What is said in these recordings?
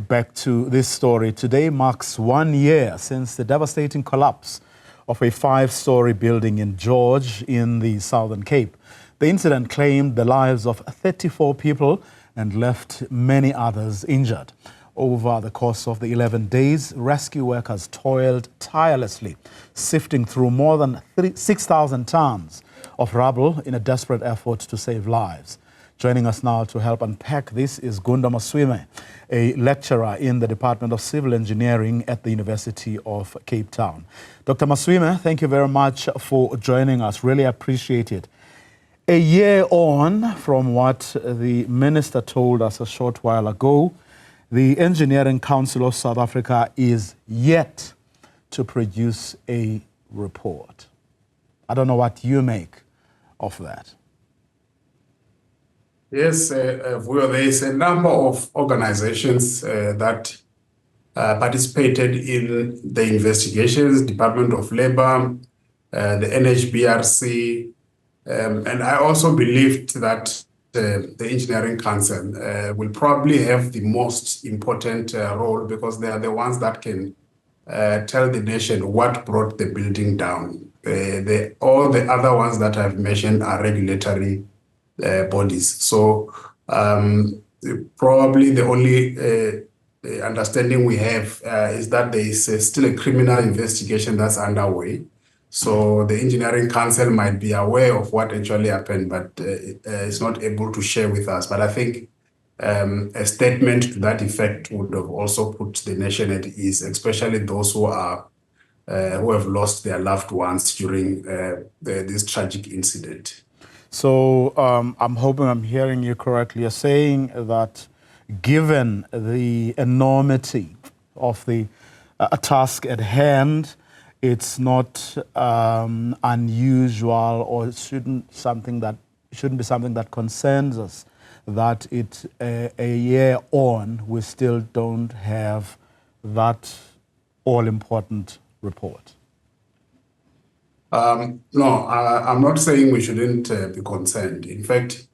back to this story. Today marks 1 year since the devastating collapse of a five-story building in George in the Southern Cape. The incident claimed the lives of 34 people and left many others injured. Over the course of the 11 days, rescue workers toiled tirelessly, sifting through more than 6,000 tons of rubble in a desperate effort to save lives. Joining us now to help unpack this is Gundo Maswime, a lecturer in the Department of Civil Engineering at the University of Cape Town. Dr. Maswime, thank you very much for joining us. Really appreciate it. A year on from what the minister told us a short while ago, the Engineering Council of South Africa is yet to produce a report. I don't know what you make of that. Yes, well, there is a number of organizations that participated in the investigations, Department of Labor, the NHBRC, and I also believed that the Engineering Council will probably have the most important role because they are the ones that can tell the nation what brought the building down. All the other ones that I've mentioned are regulatory bodies. So probably the only understanding we have is that there is still a criminal investigation that's underway. So the Engineering Council might be aware of what actually happened, but is not able to share with us. But I think a statement to that effect would have also put the nation at ease, especially those who have lost their loved ones during this tragic incident. So I'm hoping I'm hearing you correctly. You're saying that given the enormity of the task at hand, it's not unusual, or it shouldn't be something that concerns us, that a year on we still don't have that all-important report. No, I'm not saying we shouldn't be concerned. In fact,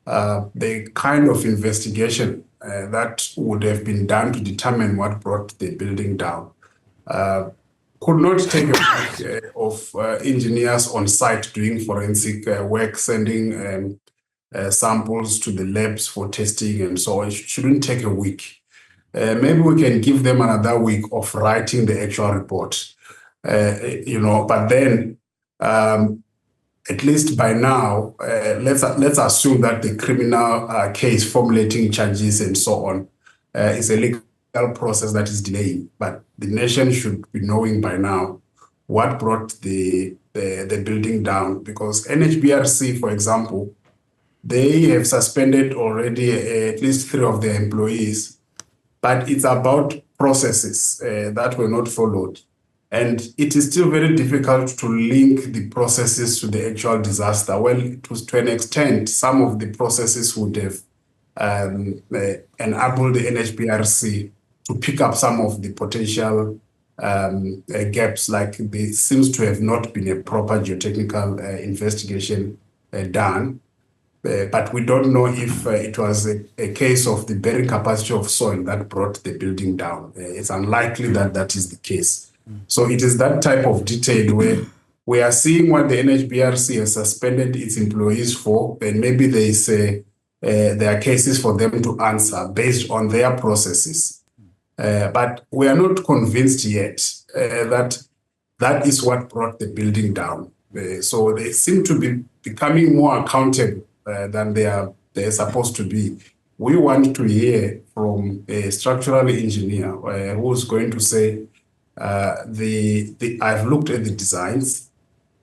the kind of investigation that would have been done to determine what brought the building down could not take a week of engineers on site doing forensic work, sending samples to the labs for testing and so on. It shouldn't take a week. Maybe we can give them another week of writing the actual report, but then at least by now, let's assume that the criminal case formulating charges and so on is a legal process that is delaying. But the nation should be knowing by now what brought the building down, because NHBRC, for example, they have suspended already at least 3 of their employees, but it's about processes that were not followed. And it is still very difficult to link the processes to the actual disaster. Well, to an extent, some of the processes would have enabled the NHBRC to pick up some of the potential gaps, like there seems to have not been a proper geotechnical investigation done. But we don't know if it was a case of the bearing capacity of soil that brought the building down. It's unlikely that that is the case. So it is that type of detail where we are seeing what the NHBRC has suspended its employees for, and maybe there are cases for them to answer based on their processes. But we are not convinced yet that that is what brought the building down. So they seem to be becoming more accountable than they're supposed to be. We want to hear from a structural engineer who's going to say, I've looked at the designs.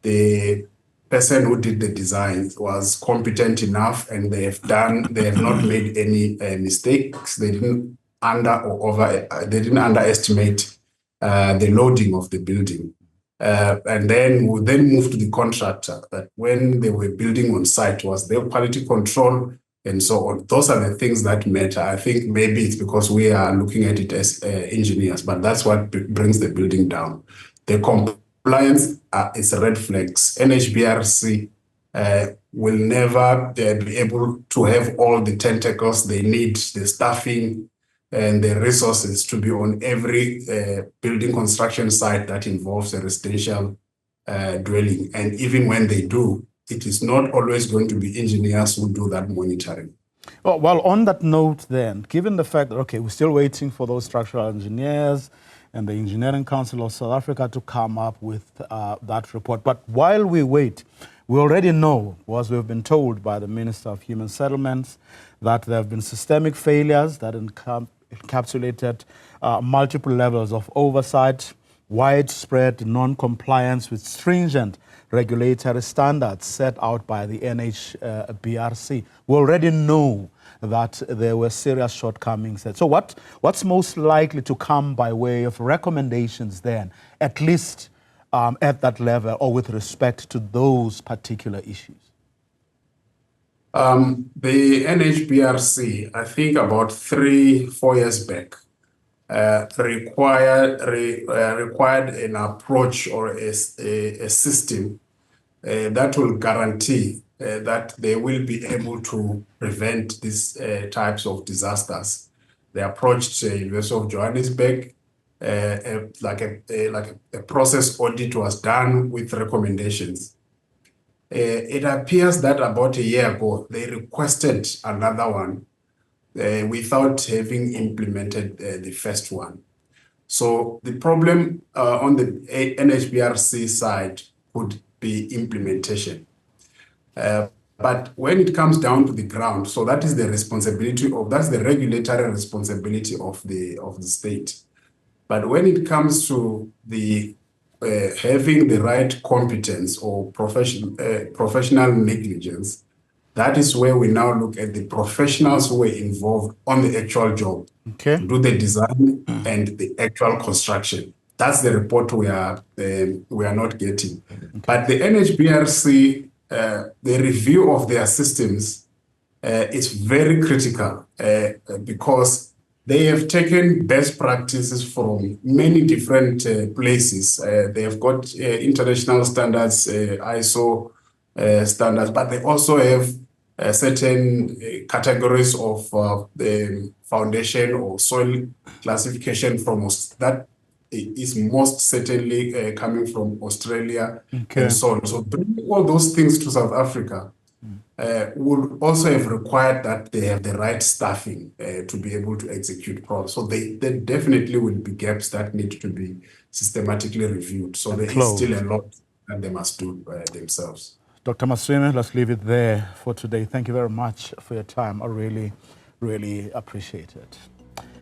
The person who did the designs was competent enough, and they have not made any mistakes. They didn't they didn't underestimate the loading of the building. And then we move to the contractor, that when they were building on site, was their quality control and so on. Those are the things that matter. I think maybe it's because we are looking at it as engineers, but that's what brings the building down. The compliance is red flags. NHBRC will never be able to have all the tentacles they need, the staffing, and the resources to be on every building construction site that involves a residential dwelling. And even when they do, it is not always going to be engineers who do that monitoring. Well, on that note then, given the fact that, okay, we're still waiting for those structural engineers and the Engineering Council of South Africa to come up with that report. But while we wait, we already know, as we've been told by the Minister of Human Settlements, that there have been systemic failures that encapsulated multiple levels of oversight, widespread non-compliance with stringent regulatory standards set out by the NHBRC. We already know that there were serious shortcomings. So what's most likely to come by way of recommendations then, at least at that level or with respect to those particular issues? The NHBRC, I think about 3-4 years back, required an approach or a system that will guarantee that they will be able to prevent these types of disasters. They approached the University of Johannesburg, like a process audit was done with recommendations. It appears that about a year ago, they requested another one without having implemented the first one. So the problem on the NHBRC side could be implementation. But when it comes down to the ground, so that is the responsibility of, that's the regulatory responsibility of the state. But when it comes to the having the right competence or professional negligence, that is where we now look at the professionals who were involved on the actual job, okay, to do the design and the actual construction. That's the report we are not getting. Okay. But the NHBRC, the review of their systems is very critical because they have taken best practices from many different places. They have got international standards, ISO standards, but they also have certain categories of the foundation or soil classification from that is most certainly coming from Australia, okay, and so on. So bringing all those things to South Africa would also have required that they have the right staffing to be able to execute projects. So there definitely will be gaps that need to be systematically reviewed. So there is still a lot that they must do themselves. Dr. Maswime, let's leave it there for today. Thank you very much for your time. I really, really appreciate it.